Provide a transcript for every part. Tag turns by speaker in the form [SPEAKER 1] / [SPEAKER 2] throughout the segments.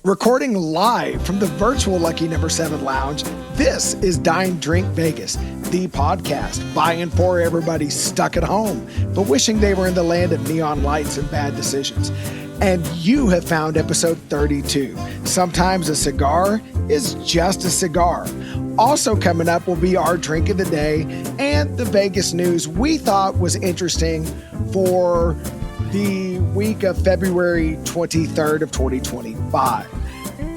[SPEAKER 1] Recording live from the virtual Lucky Number 7 Lounge, this is Dine, Drink Vegas, the podcast by and for everybody stuck at home, but wishing they were in the land of neon lights and bad decisions. And you have found episode 32. Sometimes a cigar is just a cigar. Also coming up will be our drink of the day and the Vegas news we thought was interesting for the week of February 23rd of 2025.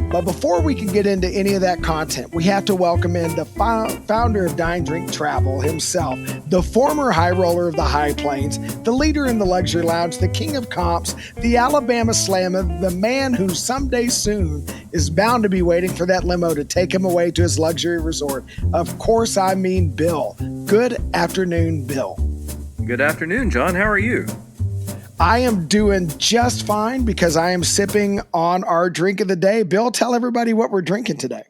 [SPEAKER 1] But before we can get into any of that content, we have to welcome in the founder of Dine Drink Travel himself, the former high roller of the High Plains, the leader in the luxury lounge, the king of comps, the Alabama Slammer, the man who someday soon is bound to be waiting for that limo to take him away to his luxury resort. Of course, I mean Bill. Good afternoon, Bill.
[SPEAKER 2] Good afternoon, John. How are you?
[SPEAKER 1] I am doing just fine because I am sipping on our drink of the day. Bill, tell everybody what we're drinking today.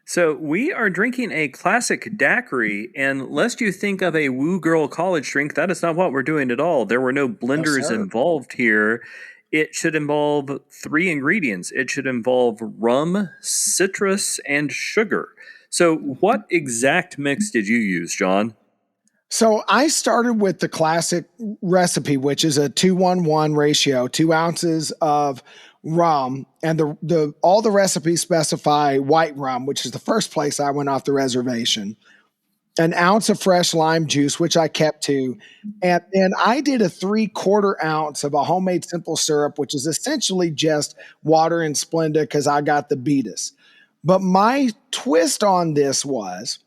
[SPEAKER 2] So we are drinking a classic daiquiri, and lest you think of a woo girl college drink, that is not what we're doing at all. There were no blenders involved here. It should involve 3 ingredients. It should involve rum, citrus, and sugar. So what exact mix did you use, John?
[SPEAKER 1] So I started with the classic recipe, which is a 2-1-1 ratio, 2 ounces of rum, and all the recipes specify white rum, which is the first place I went off the reservation, an ounce of fresh lime juice, which I kept to, and then I did a 3/4 ounce of a homemade simple syrup, which is essentially just water and Splenda because I got the Beatus. But my twist on this was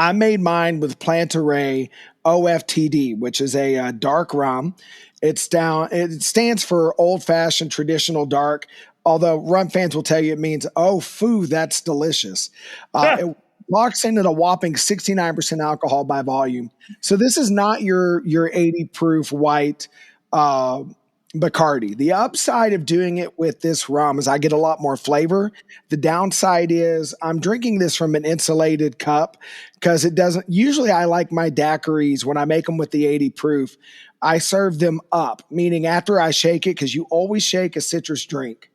[SPEAKER 1] I made mine with Plantaray OFTD, which is a dark rum. It stands for old fashioned traditional dark, although rum fans will tell you it means, oh, foo, that's delicious. It locks in at a whopping 69% alcohol by volume. So this is not your 80 proof white Bacardi. The upside of doing it with this rum is I get a lot more flavor. The downside is I'm drinking this from an insulated cup because it doesn't, usually I like my daiquiris when I make them with the 80 proof, I serve them up, meaning after I shake it, because you always shake a citrus drink.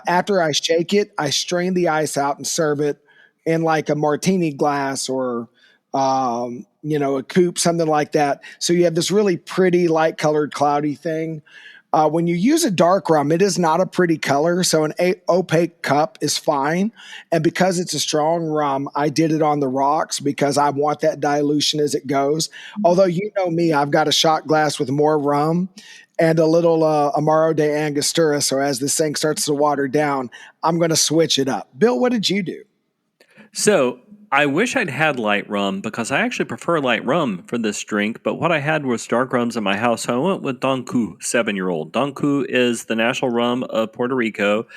[SPEAKER 1] After I shake it, I strain the ice out and serve it in like a martini glass or a coupe, something like that. So you have this really pretty light colored cloudy thing. When you use a dark rum, it is not a pretty color, so an opaque cup is fine. And because it's a strong rum, I did it on the rocks because I want that dilution as it goes. Although you know me, I've got a shot glass with more rum and a little Amaro de Angostura, so as this thing starts to water down, I'm going to switch it up. Bill, what did you do?
[SPEAKER 2] So I wish I'd had light rum because I actually prefer light rum for this drink, but what I had was dark rums in my house, so I went with Don Q, 7-year-old. Don Q is the national rum of Puerto Rico.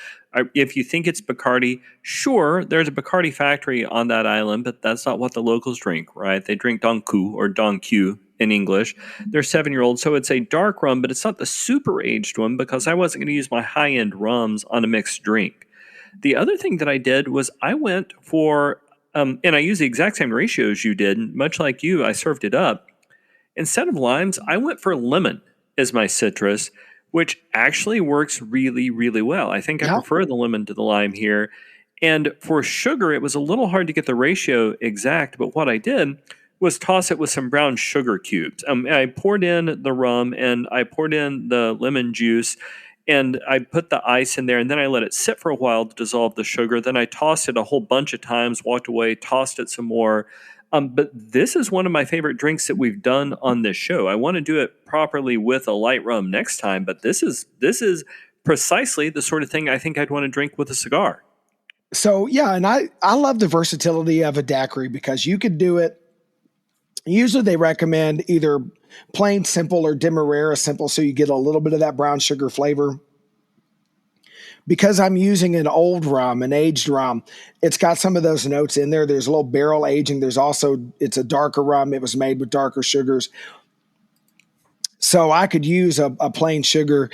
[SPEAKER 2] If you think it's Bacardi, sure, there's a Bacardi factory on that island, but that's not what the locals drink, right? They drink Don Q or Don Q in English. They're 7-year-old, so it's a dark rum, but it's not the super aged one because I wasn't going to use my high-end rums on a mixed drink. The other thing that I did was I went for and I used the exact same ratio as you did. Much like you, I served it up. Instead of limes, I went for lemon as my citrus, which actually works really, really well. I think I prefer the lemon to the lime here. And for sugar, it was a little hard to get the ratio exact, but what I did was toss it with some brown sugar cubes. I poured in the rum and I poured in the lemon juice, and I put the ice in there, and then I let it sit for a while to dissolve the sugar. Then I tossed it a whole bunch of times, walked away, tossed it some more. But this is one of my favorite drinks that we've done on this show. I want to do it properly with a light rum next time, but this is precisely the sort of thing I think I'd want to drink with a cigar.
[SPEAKER 1] So, yeah, and I love the versatility of a daiquiri because you could do it. Usually they recommend either plain simple or demerara simple, so you get a little bit of that brown sugar flavor. Because I'm using an old rum, an aged rum, it's got some of those notes in there. There's a little barrel aging. It's a darker rum. It was made with darker sugars. So I could use a plain sugar.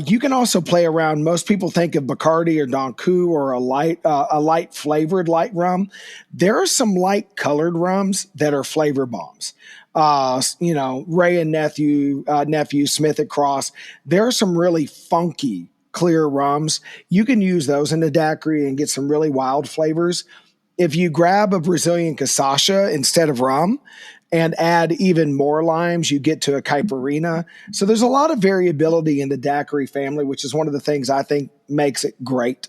[SPEAKER 1] You can also play around. Most people think of Bacardi or Don Q or a light flavored light rum. There are some light colored rums that are flavor bombs. Ray and Nephew, Smith and Cross. There are some really funky clear rums, you can use those in a daiquiri and get some really wild flavors. If you grab a Brazilian cachaça instead of rum and add even more limes, you get to a caipirinha. So there's a lot of variability in the daiquiri family, which is one of the things I think makes it great.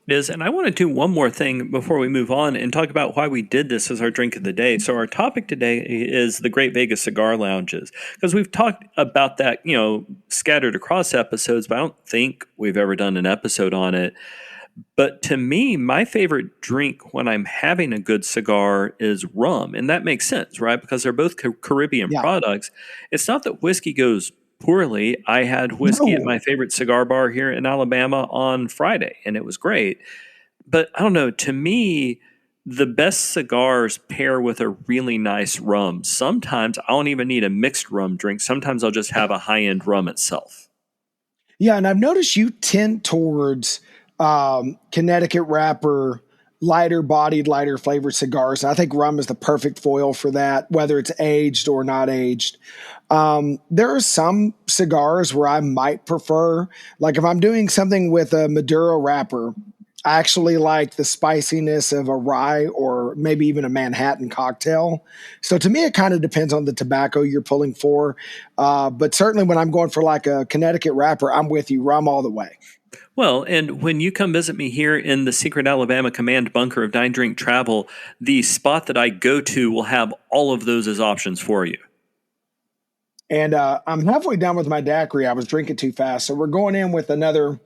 [SPEAKER 2] It is, and I want to do one more thing before we move on and talk about why we did this as our drink of the day. So our topic today is the Great Vegas Cigar Lounges, because we've talked about that, scattered across episodes, but I don't think we've ever done an episode on it. But to me, my favorite drink when I'm having a good cigar is rum. And that makes sense, right? Because they're both Caribbean
[SPEAKER 1] Yeah.
[SPEAKER 2] products. It's not that whiskey goes poorly. I had whiskey at
[SPEAKER 1] No.
[SPEAKER 2] my favorite cigar bar here in Alabama on Friday, and it was great. But I don't know, to me, the best cigars pair with a really nice rum. Sometimes I don't even need a mixed rum drink. Sometimes I'll just have a high-end rum itself.
[SPEAKER 1] Yeah, and I've noticed you tend towards Connecticut wrapper, lighter bodied, lighter flavored cigars. And I think rum is the perfect foil for that, whether it's aged or not aged. There are some cigars where I might prefer, like if I'm doing something with a Maduro wrapper, I actually like the spiciness of a rye or maybe even a Manhattan cocktail. So to me, it kind of depends on the tobacco you're pulling for. But certainly when I'm going for like a Connecticut wrapper, I'm with you, rum all the way.
[SPEAKER 2] Well, and when you come visit me here in the secret Alabama command bunker of Dine Drink Travel, the spot that I go to will have all of those as options for you.
[SPEAKER 1] And I'm halfway done with my daiquiri. I was drinking too fast. So we're going in with another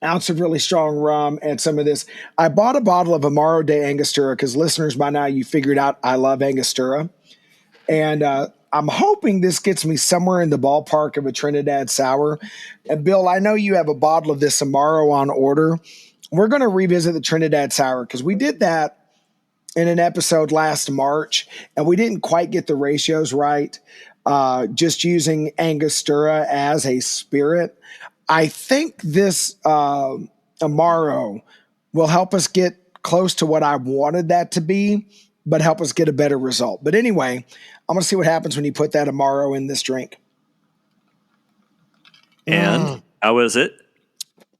[SPEAKER 1] ounce of really strong rum and some of this. I bought a bottle of Amaro de Angostura because listeners, by now you figured out I love Angostura. And I'm hoping this gets me somewhere in the ballpark of a Trinidad Sour. And Bill, I know you have a bottle of this Amaro on order. We're going to revisit the Trinidad Sour because we did that in an episode last March, and we didn't quite get the ratios right, just using Angostura as a spirit. I think this Amaro will help us get close to what I wanted that to be, but help us get a better result. But anyway, I'm going to see what happens when you put that Amaro in this drink.
[SPEAKER 2] And how is it?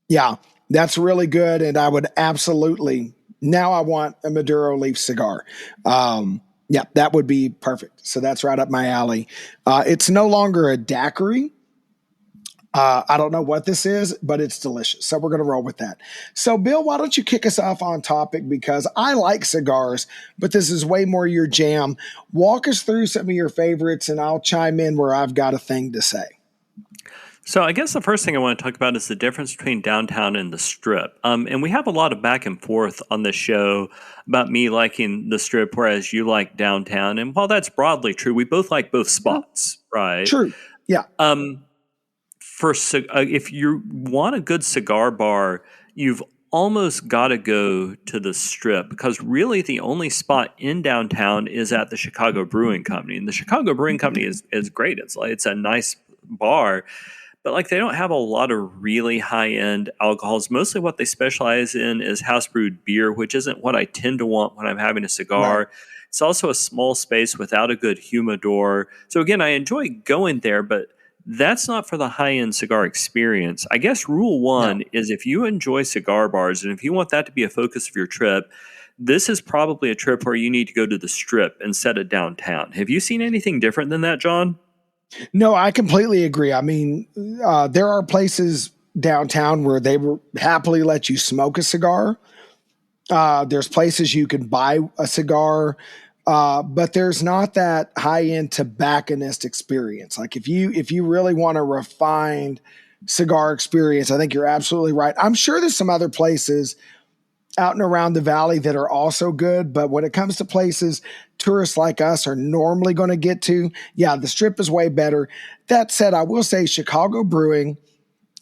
[SPEAKER 1] Yeah, that's really good. And I would absolutely, now I want a Maduro leaf cigar. Yeah, that would be perfect. So that's right up my alley. It's no longer a daiquiri. I don't know what this is, but it's delicious. So we're going to roll with that. So, Bill, why don't you kick us off on topic? Because I like cigars, but this is way more your jam. Walk us through some of your favorites, and I'll chime in where I've got a thing to say.
[SPEAKER 2] So I guess the first thing I want to talk about is the difference between downtown and the Strip. And we have a lot of back and forth on this show about me liking the Strip, whereas you like downtown. And while that's broadly true, we both like both spots, right?
[SPEAKER 1] True. Yeah.
[SPEAKER 2] If you want a good cigar bar, you've almost got to go to the Strip because really the only spot in downtown is at the Chicago Brewing Company. And the Chicago Brewing Company is great. It's a nice bar. But like they don't have a lot of really high-end alcohols. Mostly what they specialize in is house brewed beer, which isn't what I tend to want when I'm having a cigar. Right. It's also a small space without a good humidor. So again, I enjoy going there, but that's not for the high-end cigar experience. I guess rule one is if you enjoy cigar bars and if you want that to be a focus of your trip, this is probably a trip where you need to go to the Strip instead of downtown. Have you seen anything different than that, John?
[SPEAKER 1] No, I completely agree. I mean, there are places downtown where they will happily let you smoke a cigar. There's places you can buy a cigar, but there's not that high-end tobacconist experience. Like if you really want a refined cigar experience, I think you're absolutely right. I'm sure there's some other places out and around the valley that are also good. But when it comes to places tourists like us are normally going to get to, yeah, the Strip is way better. That said, I will say Chicago Brewing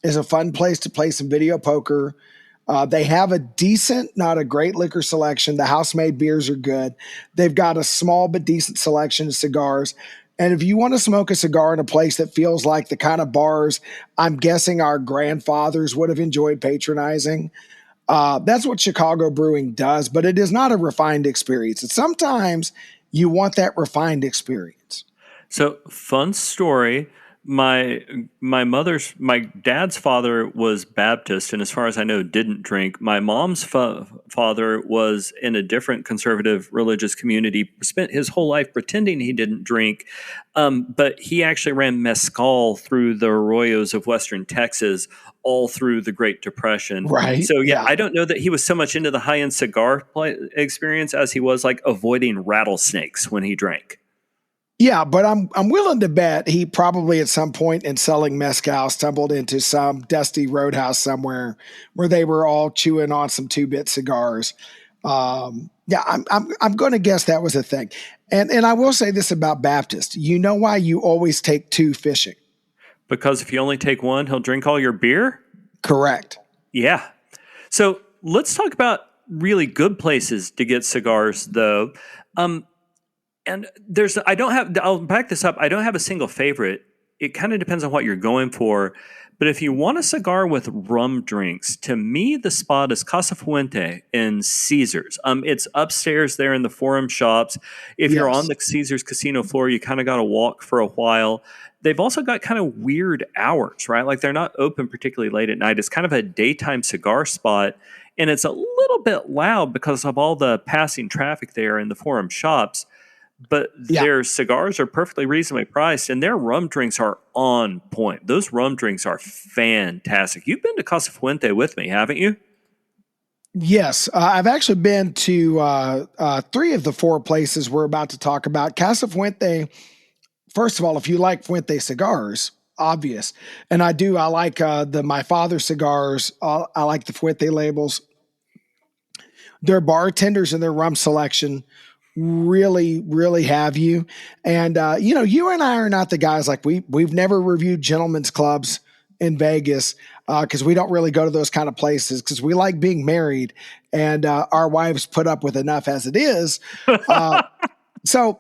[SPEAKER 1] is a fun place to play some video poker. They have a decent, not a great liquor selection. The house-made beers are good. They've got a small but decent selection of cigars. And if you want to smoke a cigar in a place that feels like the kind of bars I'm guessing our grandfathers would have enjoyed patronizing, that's what Chicago Brewing does, but it is not a refined experience. And sometimes you want that refined experience.
[SPEAKER 2] So, fun story. my dad's father was Baptist, and as far as I know, didn't drink. My mom's father was in a different conservative religious community. Spent his whole life pretending he didn't drink, but he actually ran mezcal through the arroyos of western Texas all through the Great Depression.
[SPEAKER 1] Right.
[SPEAKER 2] So yeah,
[SPEAKER 1] Yeah.
[SPEAKER 2] I don't know that he was so much into the high end cigar experience as he was like avoiding rattlesnakes when he drank.
[SPEAKER 1] Yeah, but I'm willing to bet he probably at some point in selling mezcal stumbled into some dusty roadhouse somewhere where they were all chewing on some 2-bit cigars. Yeah, I'm going to guess that was a thing. And I will say this about Baptist. You know why you always take 2 fishing?
[SPEAKER 2] Because if you only take one, he'll drink all your beer?
[SPEAKER 1] Correct.
[SPEAKER 2] Yeah. So let's talk about really good places to get cigars, though. And I'll back this up. I don't have a single favorite. It kind of depends on what you're going for. But if you want a cigar with rum drinks, to me, the spot is Casa Fuente in Caesars. It's upstairs there in the Forum Shops. If you're on
[SPEAKER 1] Yes.
[SPEAKER 2] the Caesars casino floor, you kind of got to walk for a while. They've also got kind of weird hours, right? Like they're not open particularly late at night. It's kind of a daytime cigar spot. And it's a little bit loud because of all the passing traffic there in the Forum Shops, but
[SPEAKER 1] Yeah.
[SPEAKER 2] their cigars are perfectly reasonably priced and their rum drinks are on point. Those rum drinks are fantastic. You've been to Casa Fuente with me, haven't you?
[SPEAKER 1] Yes, I've actually been to 3 of the 4 places we're about to talk about. Casa Fuente, first of all, if you like Fuente cigars, obvious. And I do. I like the My Father cigars. I like the Fuente labels. Their bartenders and their rum selection really have you. And you and I are not the guys, like we've never reviewed gentlemen's clubs in Vegas because we don't really go to those kind of places because we like being married and our wives put up with enough as it is. So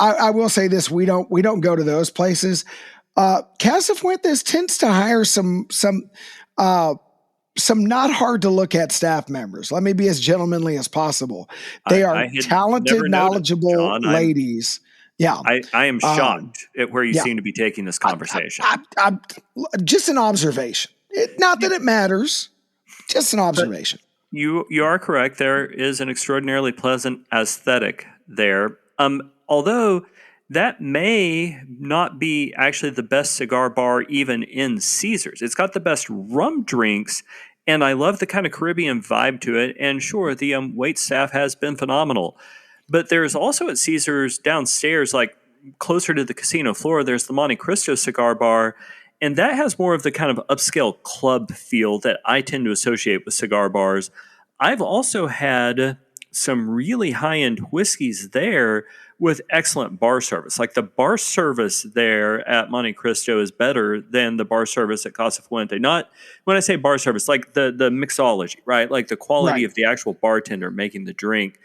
[SPEAKER 1] I will say this: we don't go to those places. Casa Fuentes tends to hire some not hard to look at staff members. Let me be as gentlemanly as possible. They
[SPEAKER 2] I
[SPEAKER 1] are
[SPEAKER 2] had
[SPEAKER 1] talented,
[SPEAKER 2] never noticed,
[SPEAKER 1] knowledgeable
[SPEAKER 2] John.
[SPEAKER 1] ladies. Yeah.
[SPEAKER 2] I am
[SPEAKER 1] Um,
[SPEAKER 2] shocked at where you
[SPEAKER 1] yeah.
[SPEAKER 2] seem to be taking this conversation.
[SPEAKER 1] I, just an observation. Not that it matters, just an observation.
[SPEAKER 2] You are correct. There is an extraordinarily pleasant aesthetic there. Although that may not be actually the best cigar bar even in Caesars. It's got the best rum drinks, and I love the kind of Caribbean vibe to it. And sure, the wait staff has been phenomenal. But there's also at Caesars downstairs, like closer to the casino floor, there's the Monte Cristo cigar bar. And that has more of the kind of upscale club feel that I tend to associate with cigar bars. I've also had some really high-end whiskeys there with excellent bar service. Like the bar service there at Monte Cristo is better than the bar service at Casa Fuente. Not when I say bar service, like the mixology, right? Like the quality
[SPEAKER 1] Right.
[SPEAKER 2] of the actual bartender making the drink.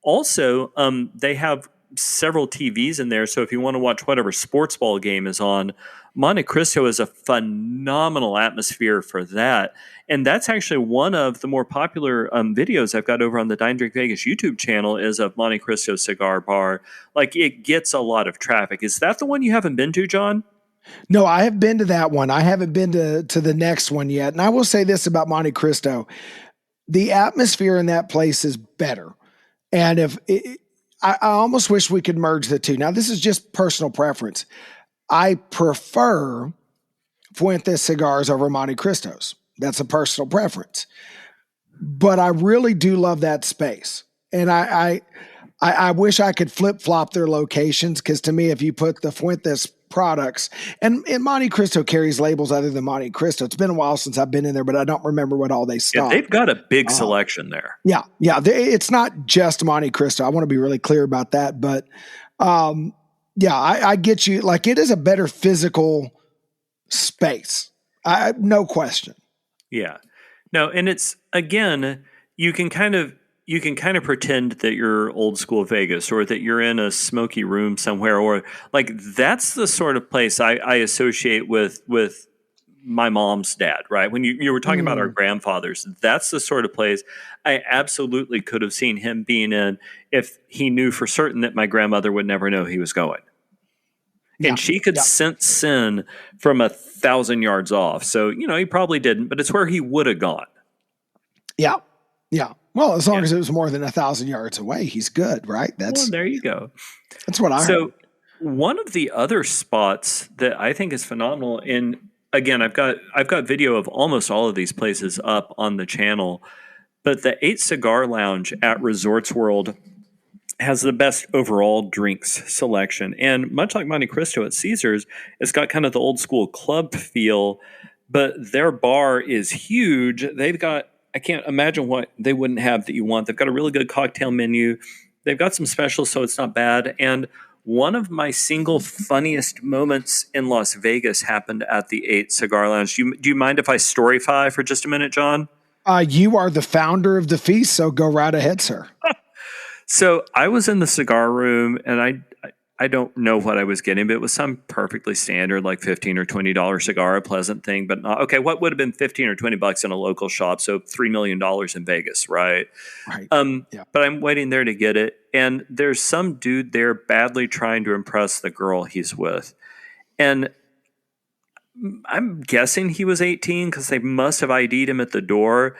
[SPEAKER 2] Also, they have several TVs in there. So if you want to watch whatever sports ball game is on, Monte Cristo is a phenomenal atmosphere for that. And that's actually one of the more popular videos I've got over on the Dine Drink Vegas YouTube channel is of Monte Cristo Cigar Bar. Like it gets a lot of traffic. Is that the one you haven't been to, John?
[SPEAKER 1] No, I have been to that one. I haven't been to the next one yet. And I will say this about Monte Cristo. The atmosphere in that place is better. And I almost wish we could merge the two. Now, this is just personal preference. I prefer Fuentes cigars over Monte Cristos. That's a personal preference. But I really do love that space. And I wish I could flip flop their locations because to me, if you put the Fuentes products and Monte Cristo carries labels other than Monte Cristo, it's been a while since I've been in there, but I don't remember what all they
[SPEAKER 2] Yeah,
[SPEAKER 1] stock.
[SPEAKER 2] they've got a big selection there.
[SPEAKER 1] Yeah. It's not just Monte Cristo. I want to be really clear about that. But I get you. Like it is a better physical space. No question.
[SPEAKER 2] Yeah. No, and it's again, you can kind of pretend that you're old school Vegas or that you're in a smoky room somewhere, or like that's the sort of place I associate with my mom's dad, right? When you were talking about our grandfathers, that's the sort of place I absolutely could have seen him being in if he knew for certain that my grandmother would never know he was going.
[SPEAKER 1] Yeah.
[SPEAKER 2] And she could
[SPEAKER 1] Yeah.
[SPEAKER 2] sense sin from 1,000 yards off. So, he probably didn't, but it's where he would have gone.
[SPEAKER 1] Yeah. Yeah. Well, as long
[SPEAKER 2] Yeah.
[SPEAKER 1] as it was more than 1,000 yards away, he's good, right?
[SPEAKER 2] Well, there you go.
[SPEAKER 1] That's what I heard.
[SPEAKER 2] So, one of the other spots that I think is phenomenal, and again, I've got video of almost all of these places up on the channel, but the 8 Cigar Lounge at Resorts World has the best overall drinks selection. And much like Monte Cristo at Caesars, it's got kind of the old school club feel, but their bar is huge. They've got, I can't imagine what they wouldn't have that you want. They've got a really good cocktail menu. They've got some specials, so it's not bad. And one of my single funniest moments in Las Vegas happened at the 8 Cigar Lounge. Do you mind if I storyfy for just a minute, John?
[SPEAKER 1] You are the founder of the feast, so go right ahead, sir.
[SPEAKER 2] So I was in the cigar room, and I don't know what I was getting, but it was some perfectly standard, like $15 or $20 cigar, a pleasant thing, but not okay. What would have been 15 or $20 in a local shop? So $3 million in Vegas, right?
[SPEAKER 1] Right. Yeah.
[SPEAKER 2] But I'm waiting there to get it, and there's some dude there badly trying to impress the girl he's with, and I'm guessing he was 18 because they must have ID'd him at the door.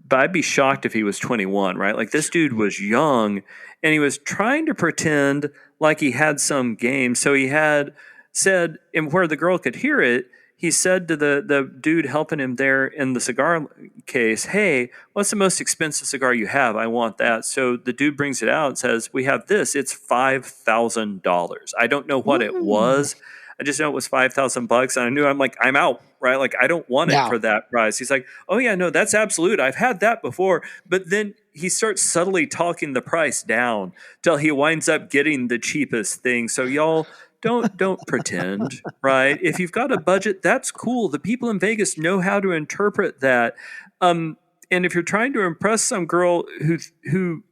[SPEAKER 2] But I'd be shocked if he was 21, right? Like this dude was young and he was trying to pretend like he had some game. So he had said, and where the girl could hear it, he said to the dude helping him there in the cigar case, "Hey, what's the most expensive cigar you have? I want that." So the dude brings it out and says, "We have this. It's $5,000. I don't know what it was. I just know it was $5,000, and I knew I'm out, right? Like I don't want it
[SPEAKER 1] Yeah.
[SPEAKER 2] for that price." He's like, "Oh yeah, no, that's absolute. I've had that before." But then he starts subtly talking the price down till he winds up getting the cheapest thing. So y'all don't pretend, right? If you've got a budget, that's cool. The people in Vegas know how to interpret that. And if you're trying to impress some girl who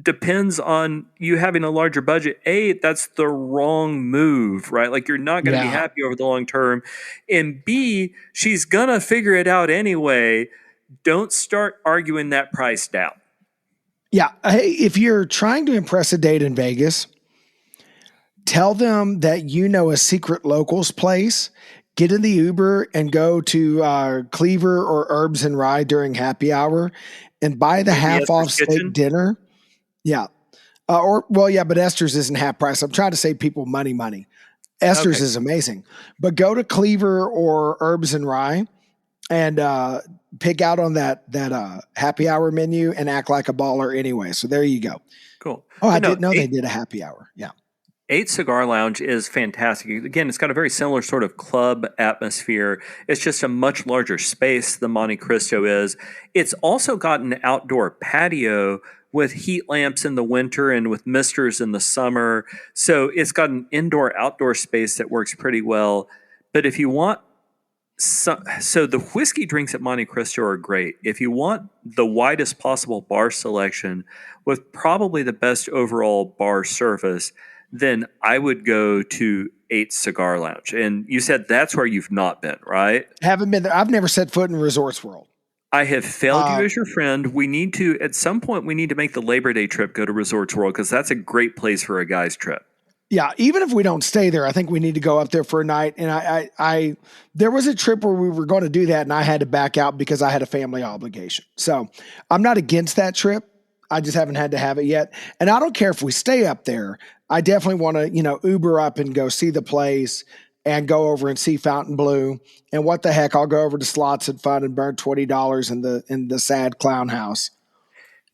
[SPEAKER 2] depends on you having a larger budget, that's the wrong move, right? Like you're not going to be happy over the long term. And B, she's going to figure it out anyway. Don't start arguing that price down.
[SPEAKER 1] Yeah. Hey, if you're trying to impress a date in Vegas, tell them that you know a secret locals place. Get in the Uber and go to Cleaver or Herbs and Rye during happy hour and buy the half off steak dinner. Yeah. But Esther's isn't half price. I'm trying to save people money. Esther's is amazing. But go to Cleaver or Herbs and Rye and pick out on that happy hour menu and act like a baller anyway. So there you go.
[SPEAKER 2] Cool.
[SPEAKER 1] Oh, I didn't know they did a happy hour. Yeah.
[SPEAKER 2] 8 Cigar Lounge is fantastic. Again, it's got a very similar sort of club atmosphere. It's just a much larger space than Monte Cristo is. It's also got an outdoor patio with heat lamps in the winter and with misters in the summer. So it's got an indoor-outdoor space that works pretty well. But if you want so the whiskey drinks at Monte Cristo are great. If you want the widest possible bar selection with probably the best overall bar service, then I would go to 8 Cigar Lounge. And you said that's where you've not been, right?
[SPEAKER 1] Haven't been there. I've never set foot in Resorts World.
[SPEAKER 2] I have failed you as your friend. We need to, at some point, we need to make the Labor Day trip go to Resorts World because that's a great place for a guy's trip.
[SPEAKER 1] Yeah, even if we don't stay there, I think we need to go up there for a night. And I there was a trip where we were going to do that, and I had to back out because I had a family obligation. So I'm not against that trip. I just haven't had to have it yet. And I don't care if we stay up there. I definitely want to, Uber up and go see the place and go over and see Fontainebleau. And what the heck, I'll go over to Slots and Fun and burn $20 in the sad clown house.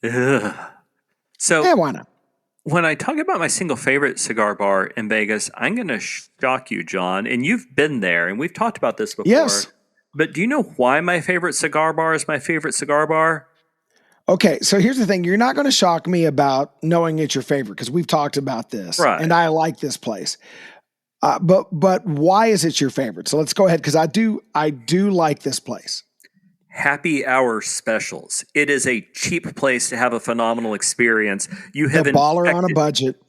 [SPEAKER 2] Ugh. So
[SPEAKER 1] yeah, why not?
[SPEAKER 2] When I talk about my single favorite cigar bar in Vegas, I'm going to shock you, John. And you've been there, and we've talked about this before.
[SPEAKER 1] Yes.
[SPEAKER 2] But do you know why my favorite cigar bar is my favorite cigar bar?
[SPEAKER 1] Okay, so here's the thing. You're not going to shock me about knowing it's your favorite because we've talked about this.
[SPEAKER 2] Right.
[SPEAKER 1] And I like this place. But why is it your favorite? So let's go ahead because I do like this place.
[SPEAKER 2] Happy hour specials. It is a cheap place to have a phenomenal experience. You have
[SPEAKER 1] a baller on a budget.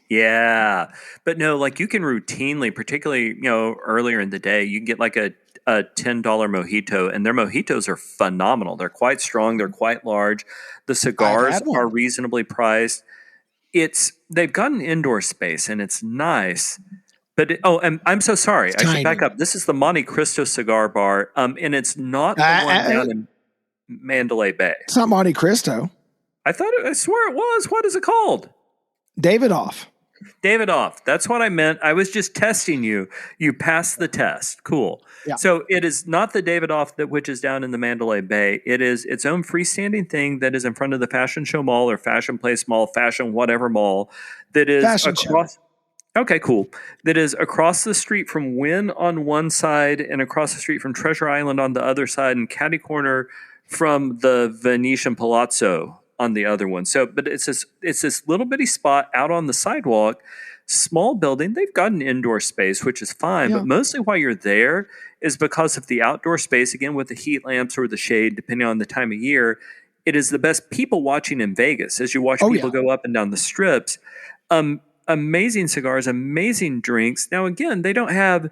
[SPEAKER 2] Yeah. But no, like you can routinely, particularly, earlier in the day, you can get like a $10 mojito, and their mojitos are phenomenal. They're quite strong. They're quite large. The cigars are reasonably priced. They've got an indoor space and it's nice, But and I'm so sorry.
[SPEAKER 1] It's
[SPEAKER 2] I should back
[SPEAKER 1] tiny.
[SPEAKER 2] up. This is the Monte Cristo Cigar Bar, and it's not the one
[SPEAKER 1] Uh,
[SPEAKER 2] down in Mandalay Bay.
[SPEAKER 1] it's not Monte Cristo.
[SPEAKER 2] I swear it was. What is it called?
[SPEAKER 1] Davidoff.
[SPEAKER 2] Davidoff. That's what I meant. I was just testing you. You passed the test. Cool.
[SPEAKER 1] Yeah.
[SPEAKER 2] So it is not the Davidoff which is down in the Mandalay Bay. It is its own freestanding thing that is in front of the Fashion Show Mall or Fashion Place Mall, Fashion whatever mall that is
[SPEAKER 1] Fashion show.
[SPEAKER 2] across. Okay, cool. That is across the street from Wynn on one side and across the street from Treasure Island on the other side and catty corner from the Venetian Palazzo on the other one. So, but it's this little bitty spot out on the sidewalk, small building. They've got an indoor space, which is fine,
[SPEAKER 1] Yeah.
[SPEAKER 2] but mostly why you're there is because of the outdoor space, again, with the heat lamps or the shade, depending on the time of year. It is the best people watching in Vegas as you watch people go up and down the strips. Amazing cigars, amazing drinks. Now, again, they don't have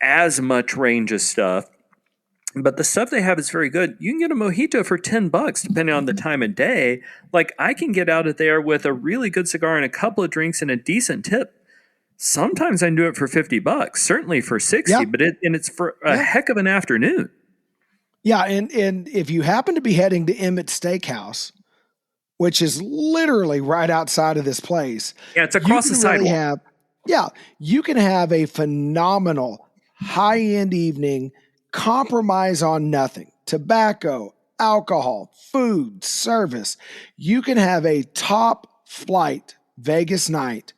[SPEAKER 2] as much range of stuff, but the stuff they have is very good. You can get a mojito for $10, depending on the time of day. Like, I can get out of there with a really good cigar and a couple of drinks and a decent tip. Sometimes I can do it for $50, certainly for $60,
[SPEAKER 1] Yeah.
[SPEAKER 2] but it's for a heck of an afternoon.
[SPEAKER 1] Yeah, and if you happen to be heading to Emmett's Steakhouse, which is literally right outside of this place,
[SPEAKER 2] Yeah, it's across the sidewalk.
[SPEAKER 1] You can have a phenomenal high-end evening, compromise on nothing. Tobacco, alcohol, food, service. You can have a top flight Vegas night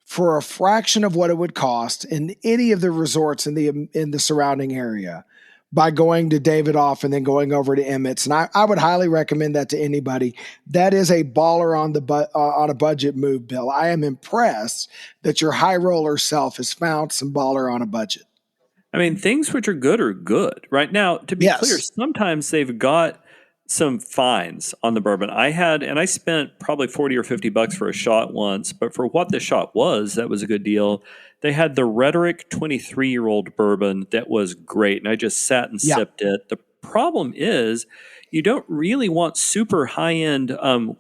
[SPEAKER 1] for a fraction of what it would cost in any of the resorts in the surrounding area by going to Davidoff and then going over to Emmett's. And I would highly recommend that to anybody. That is a baller on a budget move, Bill. I am impressed that your high roller self has found some baller on a budget.
[SPEAKER 2] I mean, things which are good. Right now, to be clear, sometimes they've got some fines on the bourbon. I spent probably $40 or $50 for a shot once, but for what the shot was, that was a good deal. They had the Rhetoric 23-year-old bourbon that was great, and I just sat and sipped it. The problem is you don't really want super high-end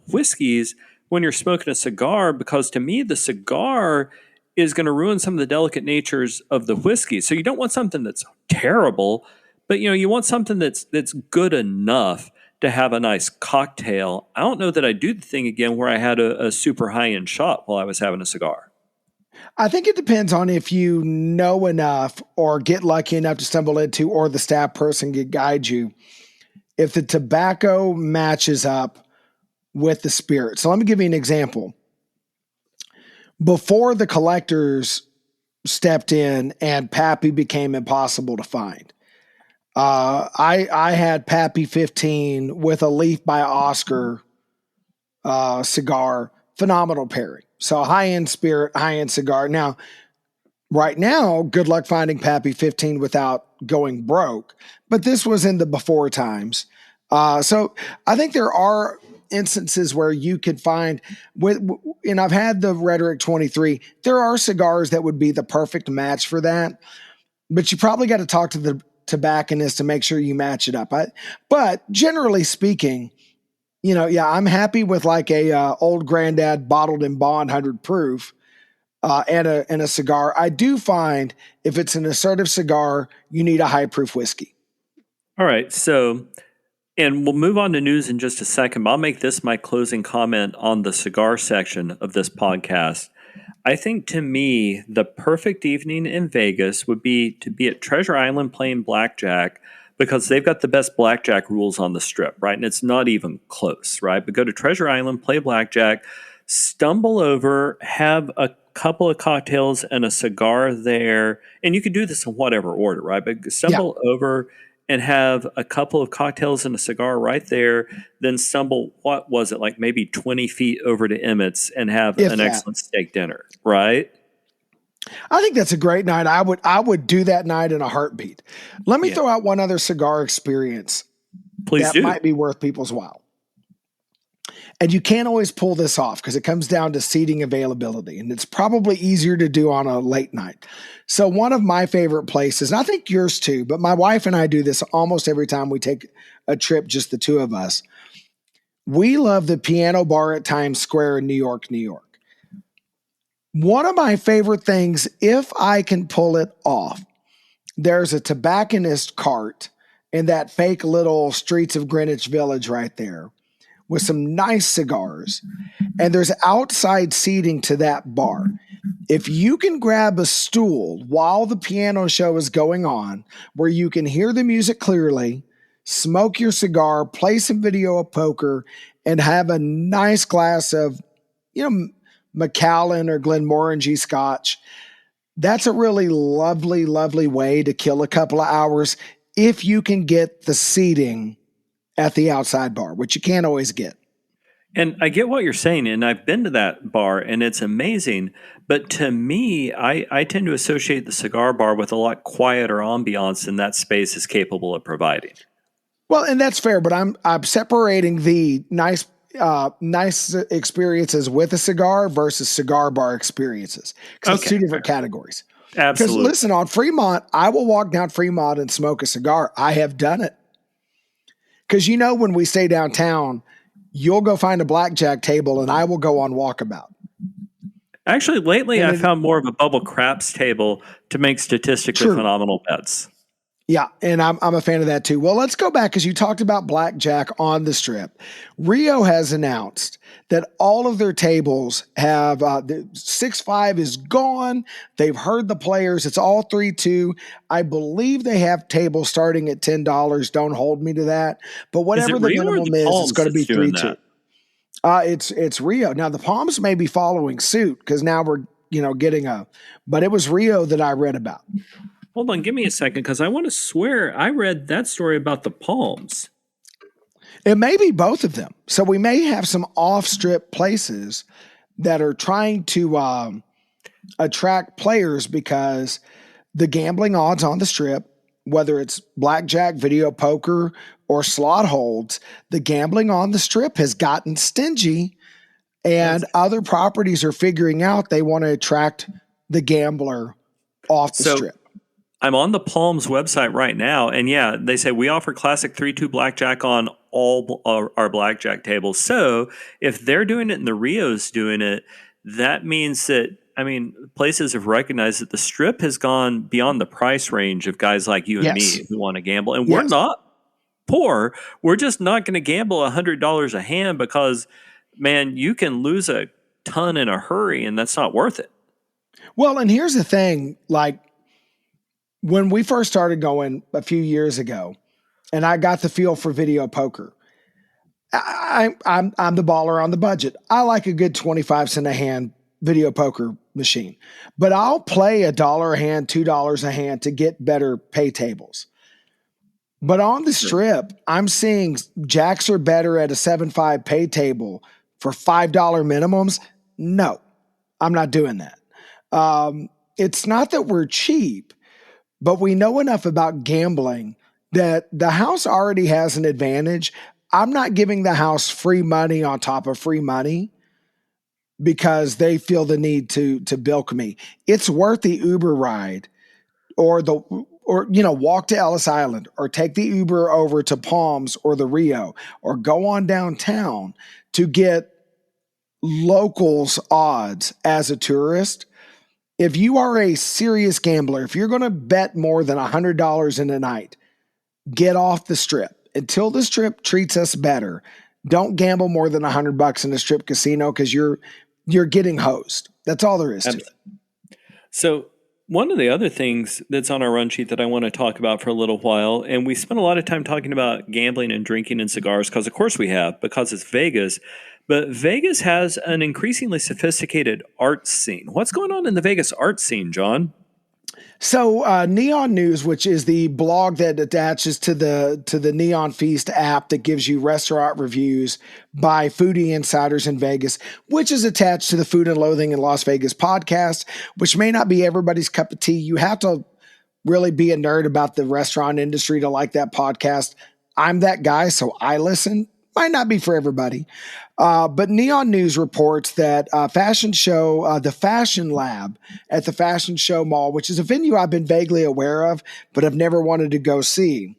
[SPEAKER 2] whiskeys when you're smoking a cigar, because to me, the cigar is going to ruin some of the delicate natures of the whiskey. So you don't want something that's terrible, but you want something that's good enough to have a nice cocktail. I don't know that I'd do the thing again where I had a super high-end shot while I was having a cigar.
[SPEAKER 1] I think it depends on if you know enough or get lucky enough to stumble into, or the staff person can guide you, if the tobacco matches up with the spirit. So let me give you an example. Before the collectors stepped in and Pappy became impossible to find, I had Pappy 15 with a Leaf by Oscar cigar. Phenomenal pairing. So high-end spirit, high-end cigar. Now, right now, good luck finding Pappy 15 without going broke. But this was in the before times. So I think there are instances where you could find, and I've had the Rhetoric 23. There are cigars that would be the perfect match for that. But you probably got to talk to the tobacconist to make sure you match it up. But generally speaking, I'm happy with like a old granddad bottled in bond 100 proof and a cigar. I do find if it's an assertive cigar, you need a high proof whiskey.
[SPEAKER 2] All right. So, and we'll move on to news in just a second, but I'll make this my closing comment on the cigar section of this podcast. I think to me, the perfect evening in Vegas would be to be at Treasure Island playing blackjack, because they've got the best blackjack rules on the strip, right? And it's not even close, right? But go to Treasure Island, play blackjack, stumble over, have a couple of cocktails and a cigar there. And you could do this in whatever order, right? But stumble over and have a couple of cocktails and a cigar right there, then stumble, what was it, like maybe 20 feet over to Emmett's and have an excellent steak dinner, right?
[SPEAKER 1] I think that's a great night. I would do that night in a heartbeat. Let me throw out one other cigar experience
[SPEAKER 2] Please
[SPEAKER 1] that might be worth people's while. And you can't always pull this off because it comes down to seating availability, and it's probably easier to do on a late night. So one of my favorite places, and I think yours too, but my wife and I do this almost every time we take a trip, just the two of us. We love the Piano Bar at Times Square in New York, New York. One of my favorite things, if I can pull it off, there's a tobacconist cart in that fake little streets of Greenwich Village right there with some nice cigars. And there's outside seating to that bar. If you can grab a stool while the piano show is going on, where you can hear the music clearly, smoke your cigar, play some video poker, and have a nice glass of, Macallan or Glenmorangie scotch, that's a really lovely, lovely way to kill a couple of hours if you can get the seating at the outside bar, which you can't always get.
[SPEAKER 2] And I get what you're saying, and I've been to that bar, and it's amazing. But to me, I tend to associate the cigar bar with a lot quieter ambiance than that space is capable of providing.
[SPEAKER 1] Well, and that's fair, but I'm separating the nice experiences with a cigar versus cigar bar experiences, because it's two different categories.
[SPEAKER 2] Absolutely.
[SPEAKER 1] Because listen, on Fremont, I will walk down Fremont and smoke a cigar. I have done it. Because when we stay downtown, you'll go find a blackjack table and I will go on walkabout.
[SPEAKER 2] Actually, lately I found more of a bubble craps table to make statistically phenomenal bets.
[SPEAKER 1] Yeah, and I'm a fan of that too. Well, let's go back because you talked about blackjack on the Strip. Rio has announced that all of their tables have the 6-5 is gone. They've heard the players. It's all 3-2. I believe they have tables starting at $10. Don't hold me to that. But whatever the minimum is, it's going to be 3-2. It's Rio. Now the Palms may be following suit because now we're but it was Rio that I read about.
[SPEAKER 2] Hold on, give me a second, because I want to swear I read that story about the Palms.
[SPEAKER 1] It may be both of them. So we may have some off-strip places that are trying to attract players because the gambling odds on the Strip, whether it's blackjack, video poker, or slot holds, the gambling on the Strip has gotten stingy, and other properties are figuring out they want to attract the gambler off the Strip.
[SPEAKER 2] I'm on the Palms website right now, and yeah, they say we offer classic 3-2 blackjack on all our blackjack tables. So if they're doing it and the Rio's doing it, that means that, places have recognized that the Strip has gone beyond the price range of guys like you and me who want to gamble. And we're not poor. We're just not going to gamble $100 a hand because, man, you can lose a ton in a hurry, and that's not worth it.
[SPEAKER 1] Well, and here's the thing, when we first started going a few years ago, and I got the feel for video poker, I'm the baller on the budget. I like a good 25 cent a hand video poker machine, but I'll play $1 a hand, $2 a hand to get better pay tables. But on the Strip, I'm seeing jacks are better at a 7-5 pay table for $5 minimums. No, I'm not doing that. It's not that we're cheap, but we know enough about gambling that the house already has an advantage. I'm not giving the house free money on top of free money because they feel the need to bilk me. It's worth the Uber ride or walk to Ellis Island or take the Uber over to Palms or the Rio or go on downtown to get locals odds as a tourist. If you are a serious gambler, if you're going to bet more than $100 in a night, get off the Strip. Until the Strip treats us better, don't gamble more than $100 in a Strip casino because you're getting hosed. That's all there is to it.
[SPEAKER 2] So one of the other things that's on our run sheet that I want to talk about for a little while, and we spent a lot of time talking about gambling and drinking and cigars because, of course, we have, because it's Vegas. But Vegas has an increasingly sophisticated art scene. What's going on in the Vegas art scene, John?
[SPEAKER 1] So Neon News, which is the blog that attaches to the Neon Feast app that gives you restaurant reviews by foodie insiders in Vegas, which is attached to the Food and Loathing in Las Vegas podcast, which may not be everybody's cup of tea. You have to really be a nerd about the restaurant industry to like that podcast. I'm that guy, so I listen. Might not be for everybody. But Neon News reports that fashion show, the Fashion Lab at the Fashion Show Mall, which is a venue I've been vaguely aware of, but I've never wanted to go see.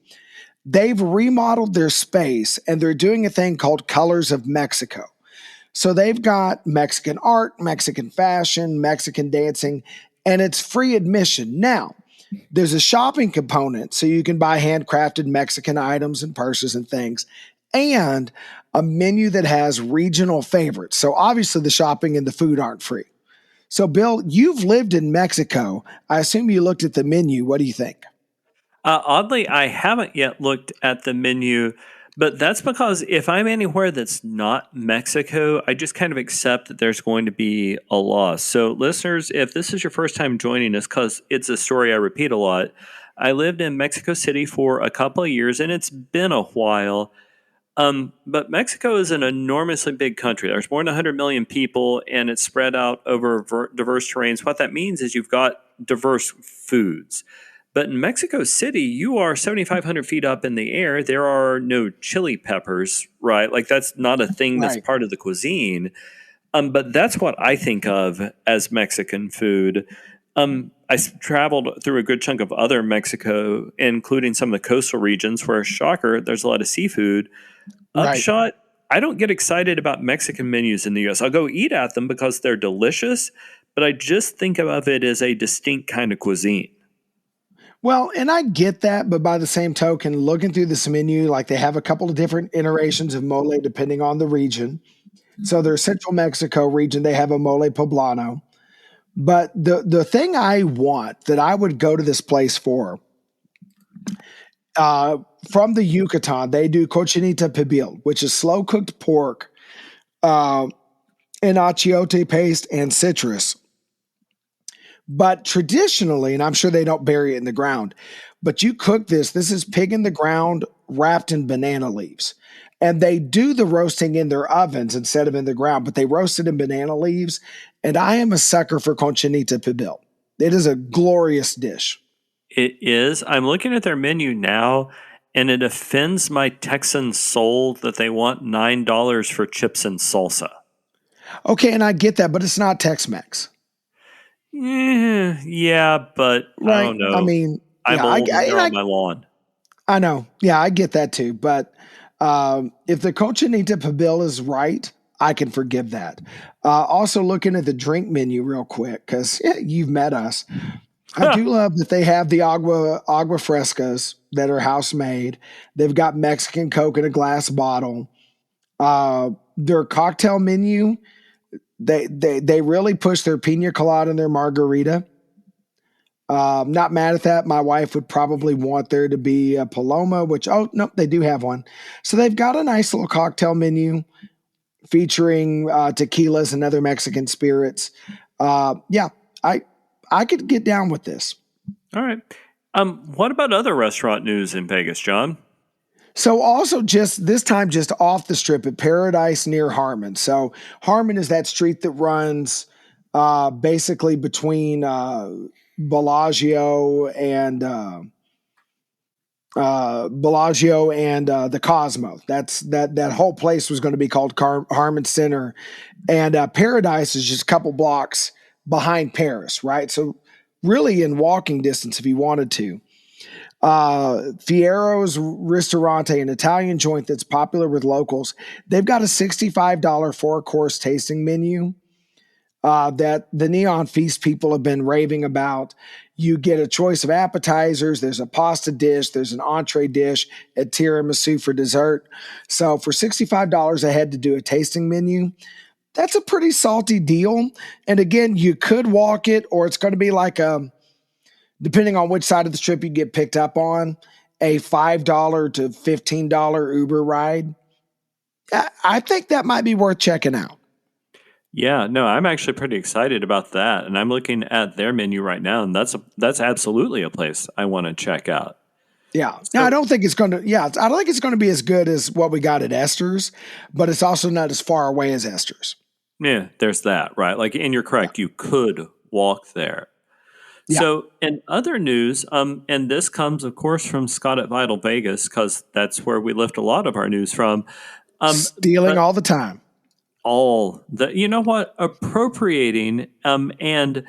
[SPEAKER 1] They've remodeled their space and they're doing a thing called Colors of Mexico. So they've got Mexican art, Mexican fashion, Mexican dancing, and it's free admission. Now, there's a shopping component, so you can buy handcrafted Mexican items and purses and things, and a menu that has regional favorites. So obviously, the shopping and the food aren't free. So, Bill, you've lived in Mexico. I assume you looked at the menu. What do you think?
[SPEAKER 2] Oddly, I haven't yet looked at the menu, but that's because if I'm anywhere that's not Mexico, I just kind of accept that there's going to be a loss. So, listeners, if this is your first time joining us, because it's a story I repeat a lot, I lived in Mexico City for a couple of years, and it's been a while. But Mexico is an enormously big country. There's more than 100 million people, and it's spread out over diverse terrains. What that means is you've got diverse foods. But in Mexico City, you are 7,500 feet up in the air. There are no chili peppers, right? Like that's not a thing that's
[SPEAKER 1] Right.
[SPEAKER 2] part of the cuisine. But that's what I think of as Mexican food. Traveled through a good chunk of other Mexico, including some of the coastal regions where, shocker, there's a lot of seafood.
[SPEAKER 1] Right.
[SPEAKER 2] Upshot, I don't get excited about Mexican menus in the US. I'll go eat at them because they're delicious, but I just think of it as a distinct kind of cuisine.
[SPEAKER 1] Well, and I get that, but by the same token, looking through this menu, like they have a couple of different iterations of mole depending on the region. So their Central Mexico region, they have a mole poblano. But the thing I want that I would go to this place for, uh, from the Yucatan, they do cochinita pibil, which is slow cooked pork uh, in achiote paste and citrus. But traditionally, and I'm sure they don't bury it in the ground, but you cook this. This is pig in the ground wrapped in banana leaves. And they do the roasting in their ovens instead of in the ground, but they roast it in banana leaves. And I am a sucker for conchinita pibil. It is a glorious dish.
[SPEAKER 2] It is. I'm looking at their menu now, and it offends my Texan soul that they want $9 for chips and salsa.
[SPEAKER 1] Okay, and I get that, but it's not Tex Mex,
[SPEAKER 2] Yeah, but I
[SPEAKER 1] right?
[SPEAKER 2] don't
[SPEAKER 1] I
[SPEAKER 2] know.
[SPEAKER 1] mean,
[SPEAKER 2] I'm
[SPEAKER 1] yeah,
[SPEAKER 2] old and they're on my lawn.
[SPEAKER 1] I know. Yeah, I get that too. But if the Cochinita Pibil is right, I can forgive that. Also, looking at the drink menu real quick, because you've met us. I do love that they have the agua frescas that are house made. They've got Mexican Coke in a glass bottle. Their cocktail menu, they really push their pina colada and their margarita. Not mad at that. My wife would probably want there to be a Paloma, which, oh, no, they do have one. So they've got a nice little cocktail menu featuring tequilas and other Mexican spirits. Yeah, I could get down with this.
[SPEAKER 2] All right. What about other restaurant news in Vegas, John?
[SPEAKER 1] So also just this time, just off the strip at Paradise near Harmon. So Harmon is that street that runs basically between Bellagio and the Cosmo. That whole place was going to be called Harmon Center, and Paradise is just a couple blocks behind Paris, right? So really in walking distance if you wanted to. Fiero's Ristorante, an Italian joint that's popular with locals. They've got a $65 four-course tasting menu that the Neon Feast people have been raving about. You get a choice of appetizers. There's a pasta dish. There's an entree dish, a tiramisu for dessert. So for $65 a head to do a tasting menu, that's a pretty salty deal. And again, you could walk it, or it's going to be like depending on which side of the strip you get picked up on, a $5 to $15 Uber ride. I think that might be worth checking out.
[SPEAKER 2] Yeah, no, I'm actually pretty excited about that, and I'm looking at their menu right now, and that's absolutely a place I want to check out.
[SPEAKER 1] Yeah. Now, I
[SPEAKER 2] So,
[SPEAKER 1] don't think it's going to, yeah, I don't think it's going to be as good as what we got at Esther's, but it's also not as far away as Esther's.
[SPEAKER 2] yeah, there's that, right? Like, and you're
[SPEAKER 1] Yeah.
[SPEAKER 2] correct, you could walk there.
[SPEAKER 1] Yeah.
[SPEAKER 2] So, in other news, and this comes, of course, from Scott at Vital Vegas, because that's where we lift a lot of our news from.
[SPEAKER 1] Stealing
[SPEAKER 2] But
[SPEAKER 1] all the time.
[SPEAKER 2] all the, you know what, appropriating and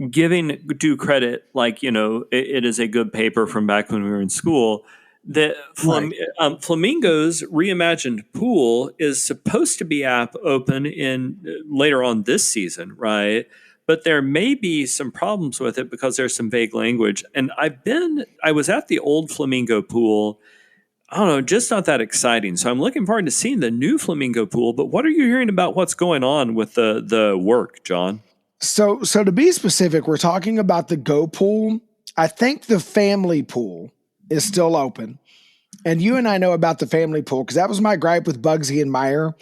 [SPEAKER 2] giving due credit, like, it is a good paper from back when we were in school. The
[SPEAKER 1] Right.
[SPEAKER 2] Flamingo's reimagined pool is supposed to be open in later on this season, right? But there may be some problems with it because there's some vague language. And I was at the old Flamingo pool. I don't know, just not that exciting. So I'm looking forward to seeing the new Flamingo pool. But what are you hearing about what's going on with the work, John?
[SPEAKER 1] So to be specific, we're talking about the Go pool. I think the family pool is still open. And you and I know about the family pool because that was my gripe with Bugsy and Meyer.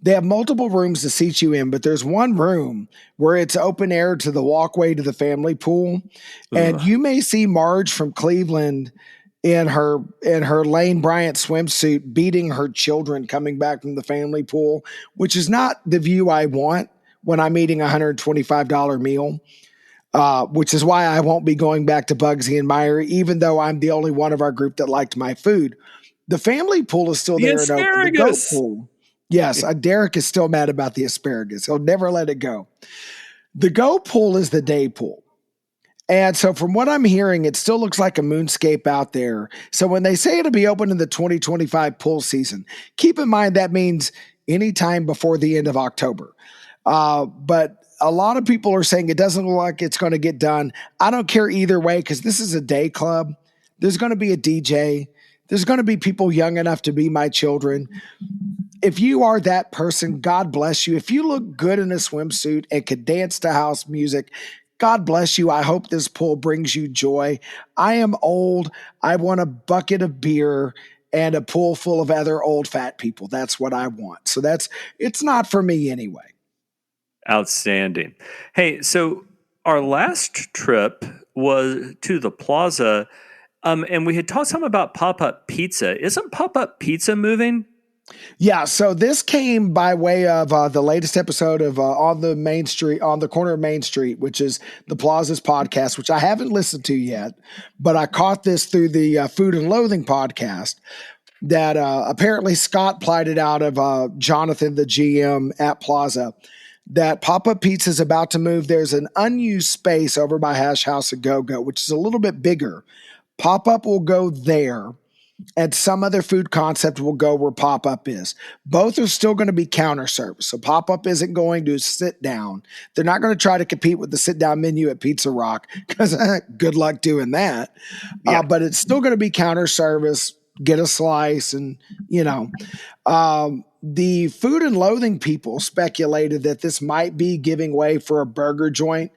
[SPEAKER 1] They have multiple rooms to seat you in, but there's one room where it's open air to the walkway to the family pool. And
[SPEAKER 2] Ugh.
[SPEAKER 1] you may see Marge from Cleveland in her Lane Bryant swimsuit beating her children coming back from the family pool, which is not the view I want when I'm eating a $125 meal. Which is why I won't be going back to Bugsy and Meyer, even though I'm the only one of our group that liked my food. The family pool is still
[SPEAKER 2] The
[SPEAKER 1] there and open. The goat
[SPEAKER 2] asparagus.
[SPEAKER 1] pool. Yes, Derek is still mad about the asparagus. He'll never let it go. The goat pool is the day pool. And so from what I'm hearing, it still looks like a moonscape out there. So when they say it'll be open in the 2025 pool season, keep in mind that means anytime before the end of October. But a lot of people are saying it doesn't look like it's going to get done. I don't care either way because this is a day club. There's going to be a DJ. There's going to be people young enough to be my children. If you are that person, God bless you. If you look good in a swimsuit and could dance to house music, God bless you. I hope this pool brings you joy. I am old. I want a bucket of beer and a pool full of other old fat people. That's what I want. So it's not for me anyway.
[SPEAKER 2] Outstanding. Hey, so our last trip was to the plaza, and we had talked some about pop-up pizza. Isn't pop-up pizza moving?
[SPEAKER 1] Yeah, so this came by way of the latest episode of on the Main Street, on the corner of Main Street, which is the Plaza's podcast, which I haven't listened to yet, but I caught this through the Food and Loathing podcast that apparently Scott plighted out of Jonathan, the GM at Plaza, that Pop-Up Pizza is about to move. There's an unused space over by Hash House of Go-Go, which is a little bit bigger. Pop-Up will go there, and some other food concept will go where Pop-Up is. Both are still going to be counter service. So Pop-Up isn't going to sit down. They're not going to try to compete with the sit-down menu at Pizza Rock because good luck doing that.
[SPEAKER 2] Yeah.
[SPEAKER 1] But it's still going to be counter service, get a slice, and, the Food and Loathing people speculated that this might be giving way for a burger joint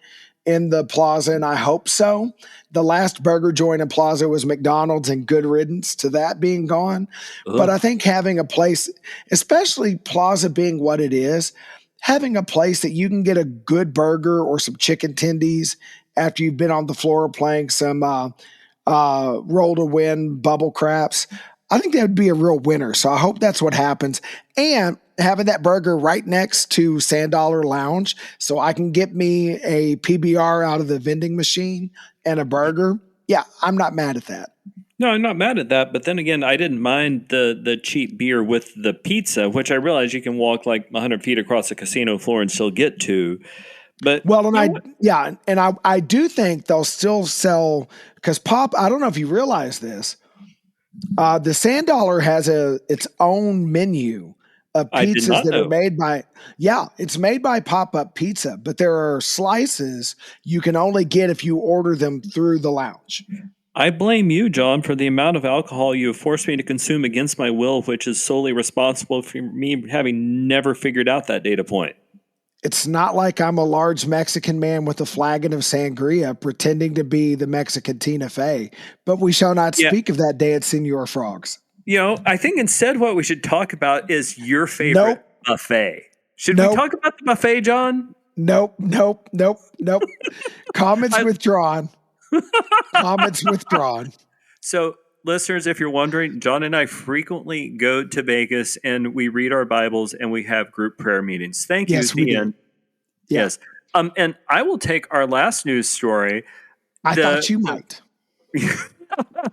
[SPEAKER 1] in the Plaza, and I hope so. The last burger joint in Plaza was McDonald's, and good riddance to that being gone.
[SPEAKER 2] Ugh.
[SPEAKER 1] But I think having a place, especially Plaza being what it is, having a place that you can get a good burger or some chicken tendies after you've been on the floor playing some roll to win bubble craps, I think that would be a real winner. So I hope that's what happens. And having that burger right next to Sand Dollar Lounge so I can get me a PBR out of the vending machine and a burger. Yeah, I'm not mad at that.
[SPEAKER 2] No, I'm not mad at that. But then again, I didn't mind the cheap beer with the pizza, which I realize you can walk like 100 feet across the casino floor and still get to. But
[SPEAKER 1] well, and I do think they'll still sell because I don't know if you realize this. The Sand Dollar has its own menu of pizzas that are made by, it's made by Pop-Up Pizza, but there are slices you can only get if you order them through the lounge.
[SPEAKER 2] I blame you, John, for the amount of alcohol you have forced me to consume against my will, which is solely responsible for me having never figured out that data point.
[SPEAKER 1] It's not like I'm a large Mexican man with a flagon of sangria pretending to be the Mexican Tina Fey, but we shall not speak of that day at Senor Frogs.
[SPEAKER 2] I think instead what we should talk about is your favorite buffet. Should we talk about the buffet, John?
[SPEAKER 1] Nope. Comments withdrawn. Comments withdrawn.
[SPEAKER 2] So, listeners, if you're wondering, John and I frequently go to Vegas and we read our Bibles and we have group prayer meetings. Thank you.
[SPEAKER 1] Yes, we do.
[SPEAKER 2] Yes. And I will take our last news story.
[SPEAKER 1] I thought you might.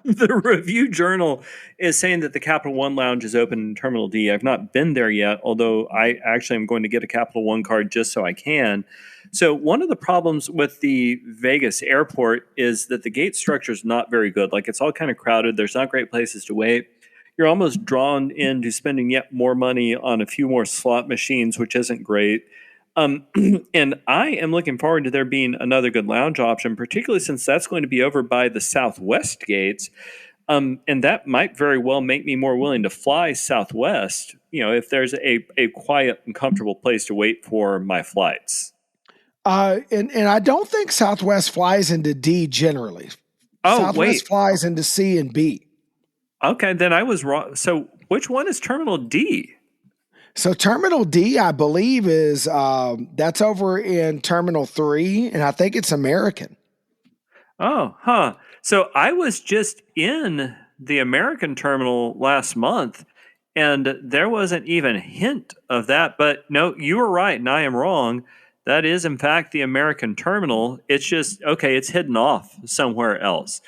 [SPEAKER 2] The Review Journal is saying that the Capital One Lounge is open in Terminal D. I've not been there yet, although I actually am going to get a Capital One card just so I can. So one of the problems with the Vegas airport is that the gate structure is not very good. Like, it's all kind of crowded. There's not great places to wait. You're almost drawn into spending yet more money on a few more slot machines, which isn't great. And I am looking forward to there being another good lounge option, particularly since that's going to be over by the Southwest gates. And that might very well make me more willing to fly Southwest, if there's a quiet and comfortable place to wait for my flights.
[SPEAKER 1] And I don't think Southwest flies into D generally.
[SPEAKER 2] Oh,
[SPEAKER 1] Southwest flies into C and B.
[SPEAKER 2] Okay, then I was wrong. So which one is Terminal D?
[SPEAKER 1] So Terminal D, I believe, is that's over in Terminal 3, and I think it's American.
[SPEAKER 2] Oh, huh. So I was just in the American terminal last month, and there wasn't even a hint of that. But no, you were right, and I am wrong. That is, in fact, the American terminal. It's just, okay, it's hidden off somewhere else.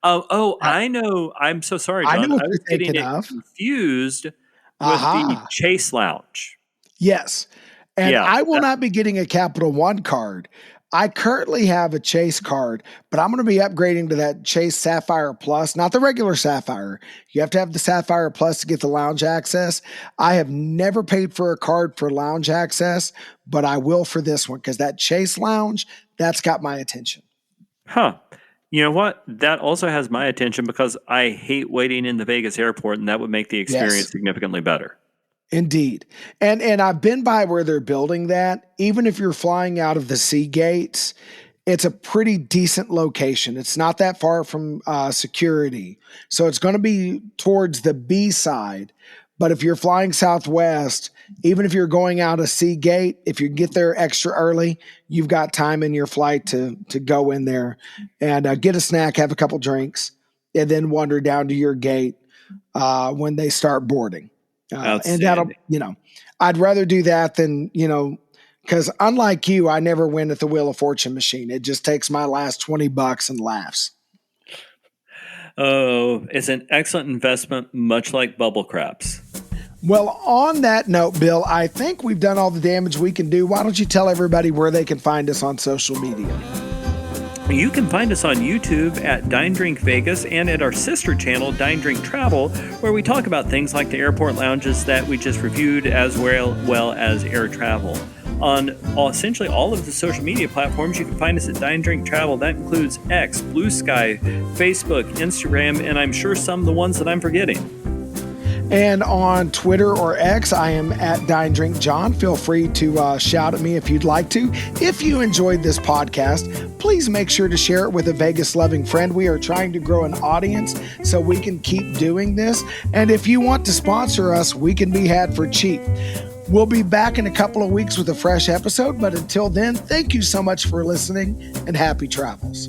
[SPEAKER 2] I know. I'm so sorry, John.
[SPEAKER 1] I know what
[SPEAKER 2] I was
[SPEAKER 1] you're
[SPEAKER 2] getting
[SPEAKER 1] thinking
[SPEAKER 2] it
[SPEAKER 1] of.
[SPEAKER 2] Confused with the Chase Lounge.
[SPEAKER 1] Yes. And
[SPEAKER 2] Yeah,
[SPEAKER 1] I will not be getting a Capital One card. I currently have a Chase card, but I'm going to be upgrading to that Chase Sapphire Plus, not the regular Sapphire. You have to have the Sapphire Plus to get the lounge access. I have never paid for a card for lounge access, but I will for this one because that Chase Lounge, that's got my attention.
[SPEAKER 2] Huh. You know what? That also has my attention because I hate waiting in the Vegas airport, and that would make the experience significantly better.
[SPEAKER 1] Indeed. And I've been by where they're building that. Even if you're flying out of the sea gates, it's a pretty decent location. It's not that far from security. So it's going to be towards the B side. But if you're flying Southwest, even if you're going out a sea gate, if you get there extra early, you've got time in your flight to go in there and get a snack, have a couple drinks, and then wander down to your gate when they start boarding. And that'll, I'd rather do that than, because unlike you, I never win at the Wheel of Fortune machine. It just takes my last $20 and laughs.
[SPEAKER 2] Oh, it's an excellent investment, much like bubble craps.
[SPEAKER 1] Well, on that note, Bill, I think we've done all the damage we can do. Why don't you tell everybody where they can find us on social media?
[SPEAKER 2] You can find us on YouTube at Dine Drink Vegas and at our sister channel, Dine Drink Travel, where we talk about things like the airport lounges that we just reviewed, as well as air travel. On essentially all of the social media platforms, you can find us at Dine Drink Travel. That includes X, Blue Sky, Facebook, Instagram, and I'm sure some of the ones that I'm forgetting.
[SPEAKER 1] And on Twitter or X, I am at Dine Drink John. Feel free to shout at me if you'd like to. If you enjoyed this podcast, please make sure to share it with a Vegas-loving friend. We are trying to grow an audience so we can keep doing this. And if you want to sponsor us, we can be had for cheap. We'll be back in a couple of weeks with a fresh episode. But until then, thank you so much for listening and happy travels.